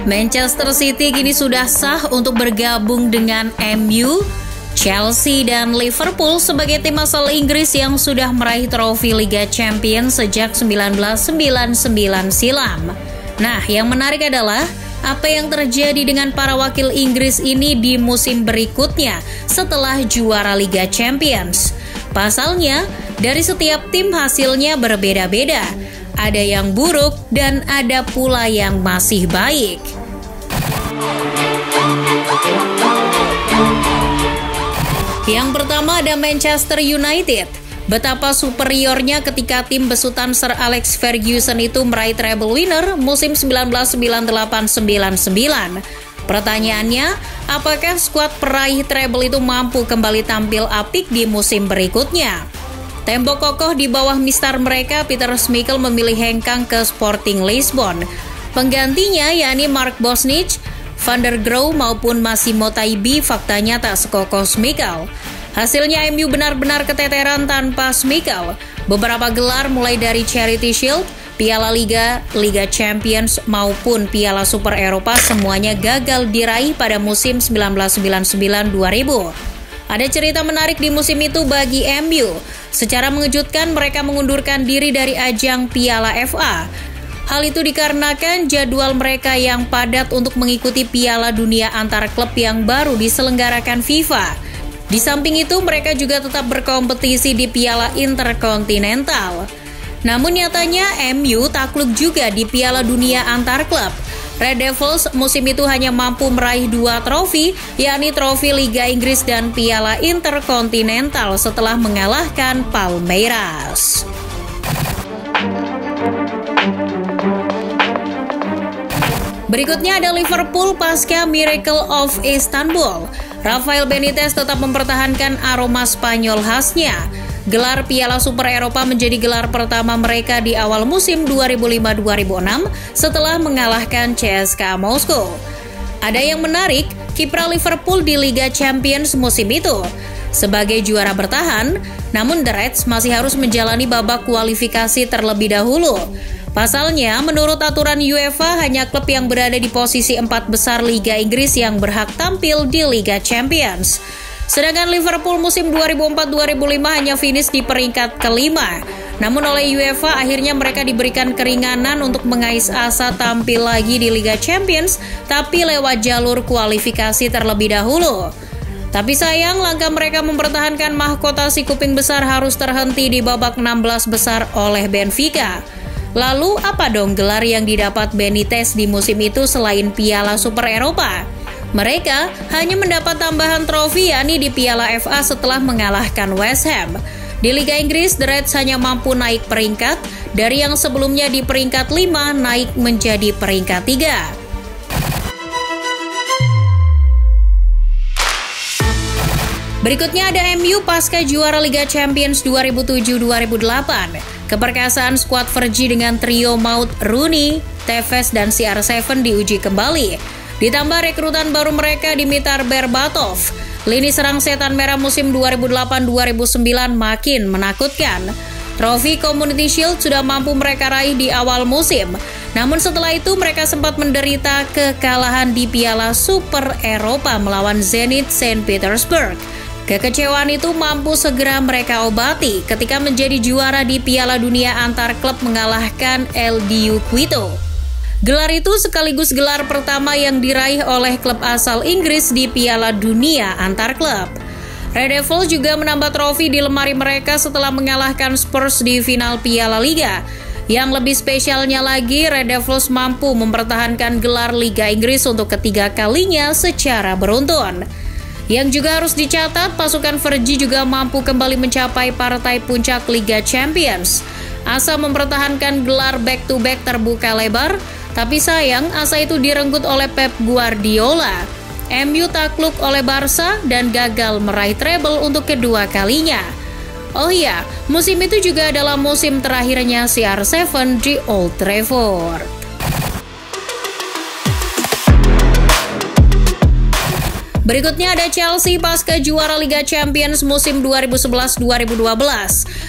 Manchester City kini sudah sah untuk bergabung dengan MU, Chelsea, dan Liverpool sebagai tim asal Inggris yang sudah meraih trofi Liga Champions sejak 1999 silam. Nah, yang menarik adalah apa yang terjadi dengan para wakil Inggris ini di musim berikutnya setelah juara Liga Champions. Pasalnya, dari setiap tim hasilnya berbeda-beda. Ada yang buruk dan ada pula yang masih baik. Yang pertama ada Manchester United. Betapa superiornya ketika tim besutan Sir Alex Ferguson itu meraih treble winner musim 1998-99. Pertanyaannya, apakah skuad peraih treble itu mampu kembali tampil apik di musim berikutnya? Tembok kokoh di bawah mister mereka, Peter Schmeichel, memilih hengkang ke Sporting Lisbon. Penggantinya yakni Mark Bosnich, Van der Grauw maupun Massimo Taibi faktanya tak sekokoh Schmeichel. Hasilnya MU benar-benar keteteran tanpa Schmeichel. Beberapa gelar mulai dari Charity Shield, Piala Liga, Liga Champions maupun Piala Super Eropa semuanya gagal diraih pada musim 1999-2000. Ada cerita menarik di musim itu bagi MU. Secara mengejutkan mereka mengundurkan diri dari ajang Piala FA. Hal itu dikarenakan jadwal mereka yang padat untuk mengikuti Piala Dunia antar klub yang baru diselenggarakan FIFA. Di samping itu mereka juga tetap berkompetisi di Piala Interkontinental. Namun nyatanya MU takluk juga di Piala Dunia antar klub. Red Devils musim itu hanya mampu meraih 2 trofi, yakni trofi Liga Inggris dan Piala Interkontinental setelah mengalahkan Palmeiras. Berikutnya ada Liverpool pasca Miracle of Istanbul. Rafael Benitez tetap mempertahankan aroma Spanyol khasnya. Gelar Piala Super Eropa menjadi gelar pertama mereka di awal musim 2005-2006 setelah mengalahkan CSKA Moskow. Ada yang menarik, kiprah Liverpool di Liga Champions musim itu. Sebagai juara bertahan, namun The Reds masih harus menjalani babak kualifikasi terlebih dahulu. Pasalnya, menurut aturan UEFA, hanya klub yang berada di posisi 4 besar Liga Inggris yang berhak tampil di Liga Champions. Sedangkan Liverpool musim 2004-2005 hanya finish di peringkat kelima. Namun oleh UEFA akhirnya mereka diberikan keringanan untuk mengais asa tampil lagi di Liga Champions, tapi lewat jalur kualifikasi terlebih dahulu. Tapi sayang, langkah mereka mempertahankan mahkota si kuping besar harus terhenti di babak 16 besar oleh Benfica. Lalu apa dong gelar yang didapat Benitez di musim itu selain Piala Super Eropa? Mereka hanya mendapat tambahan trofi yakni di Piala FA setelah mengalahkan West Ham. Di Liga Inggris, The Reds hanya mampu naik peringkat dari yang sebelumnya di peringkat 5 naik menjadi peringkat 3. Berikutnya ada MU pasca juara Liga Champions 2007-2008. Keperkasaan skuad Fergie dengan trio maut Rooney, Tevez, dan CR7 diuji kembali. Ditambah rekrutan baru mereka Dimitar Berbatov. Lini serang setan merah musim 2008-2009 makin menakutkan. Trofi Community Shield sudah mampu mereka raih di awal musim. Namun setelah itu mereka sempat menderita kekalahan di Piala Super Eropa melawan Zenit Saint Petersburg. Kekecewaan itu mampu segera mereka obati ketika menjadi juara di Piala Dunia antar klub mengalahkan LDU Quito. Gelar itu sekaligus gelar pertama yang diraih oleh klub asal Inggris di Piala Dunia antar klub. Red Devils juga menambah trofi di lemari mereka setelah mengalahkan Spurs di final Piala Liga. Yang lebih spesialnya lagi, Red Devils mampu mempertahankan gelar Liga Inggris untuk ketiga kalinya secara beruntun. Yang juga harus dicatat, pasukan Fergie juga mampu kembali mencapai partai puncak Liga Champions. Asa mempertahankan gelar back-to-back terbuka lebar, tapi sayang asa itu direnggut oleh Pep Guardiola. MU takluk oleh Barca dan gagal meraih treble untuk kedua kalinya. Oh iya, musim itu juga adalah musim terakhirnya CR7 di Old Trafford. Berikutnya ada Chelsea pasca juara Liga Champions musim 2011-2012.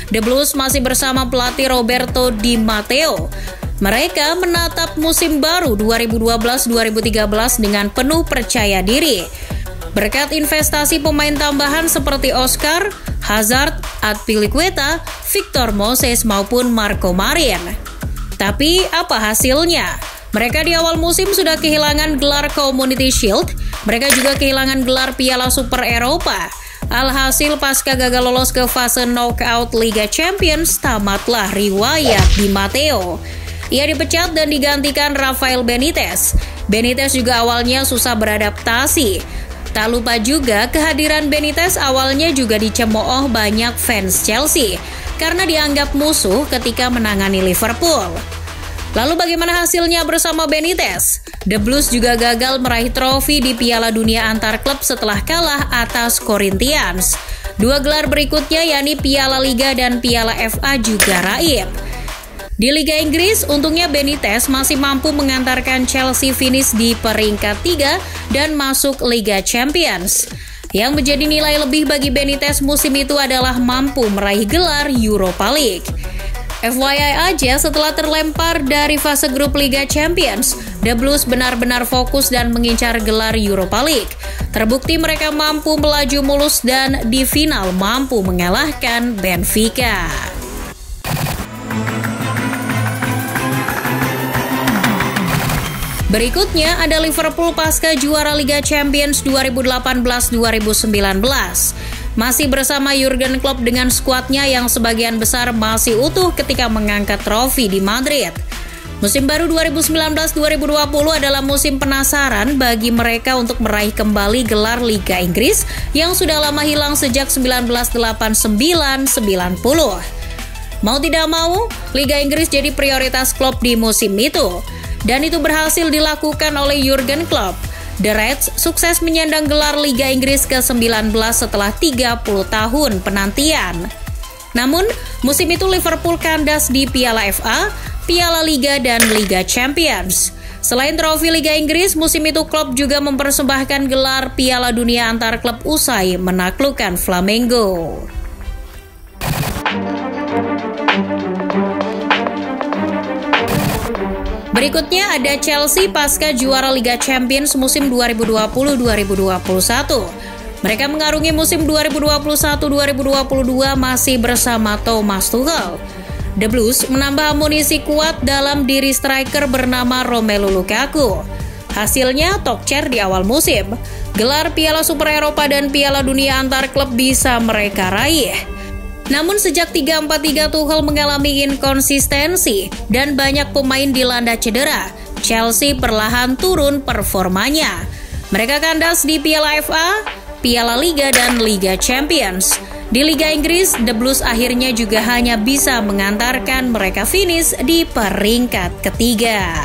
The Blues masih bersama pelatih Roberto Di Matteo. Mereka menatap musim baru 2012-2013 dengan penuh percaya diri. Berkat investasi pemain tambahan seperti Oscar, Hazard, Azpilicueta, Victor Moses maupun Marco Marin. Tapi apa hasilnya? Mereka di awal musim sudah kehilangan gelar Community Shield, mereka juga kehilangan gelar Piala Super Eropa. Alhasil pasca gagal lolos ke fase knockout Liga Champions, tamatlah riwayat Di Matteo. Ia dipecat dan digantikan Rafael Benitez. Benitez juga awalnya susah beradaptasi. Tak lupa juga kehadiran Benitez awalnya juga dicemooh banyak fans Chelsea karena dianggap musuh ketika menangani Liverpool. Lalu bagaimana hasilnya bersama Benitez? The Blues juga gagal meraih trofi di Piala Dunia antar klub setelah kalah atas Corinthians. 2 gelar berikutnya yakni Piala Liga dan Piala FA juga raib. Di Liga Inggris, untungnya Benitez masih mampu mengantarkan Chelsea finish di peringkat 3 dan masuk Liga Champions. Yang menjadi nilai lebih bagi Benitez musim itu adalah mampu meraih gelar Europa League. FYI aja, setelah terlempar dari fase grup Liga Champions, The Blues benar-benar fokus dan mengincar gelar Europa League. Terbukti mereka mampu melaju mulus dan di final mampu mengalahkan Benfica. Berikutnya ada Liverpool pasca juara Liga Champions 2018-2019. Masih bersama Jurgen Klopp dengan skuadnya yang sebagian besar masih utuh ketika mengangkat trofi di Madrid. Musim baru 2019-2020 adalah musim penasaran bagi mereka untuk meraih kembali gelar Liga Inggris yang sudah lama hilang sejak 1989-90. Mau tidak mau, Liga Inggris jadi prioritas Klopp di musim itu. Dan itu berhasil dilakukan oleh Jurgen Klopp. The Reds sukses menyandang gelar Liga Inggris ke-19 setelah 30 tahun penantian. Namun, musim itu Liverpool kandas di Piala FA, Piala Liga, dan Liga Champions. Selain trofi Liga Inggris, musim itu Klopp juga mempersembahkan gelar Piala Dunia antar klub usai menaklukkan Flamengo. Berikutnya ada Chelsea pasca juara Liga Champions musim 2020-2021. Mereka mengarungi musim 2021-2022 masih bersama Thomas Tuchel. The Blues menambah amunisi kuat dalam diri striker bernama Romelu Lukaku. Hasilnya top chair di awal musim. Gelar Piala Super Eropa dan Piala Dunia antar klub bisa mereka raih. Namun sejak 3-4-3 Tuchel mengalami inkonsistensi dan banyak pemain dilanda cedera, Chelsea perlahan turun performanya. Mereka kandas di Piala FA, Piala Liga, dan Liga Champions. Di Liga Inggris, The Blues akhirnya juga hanya bisa mengantarkan mereka finish di peringkat ketiga.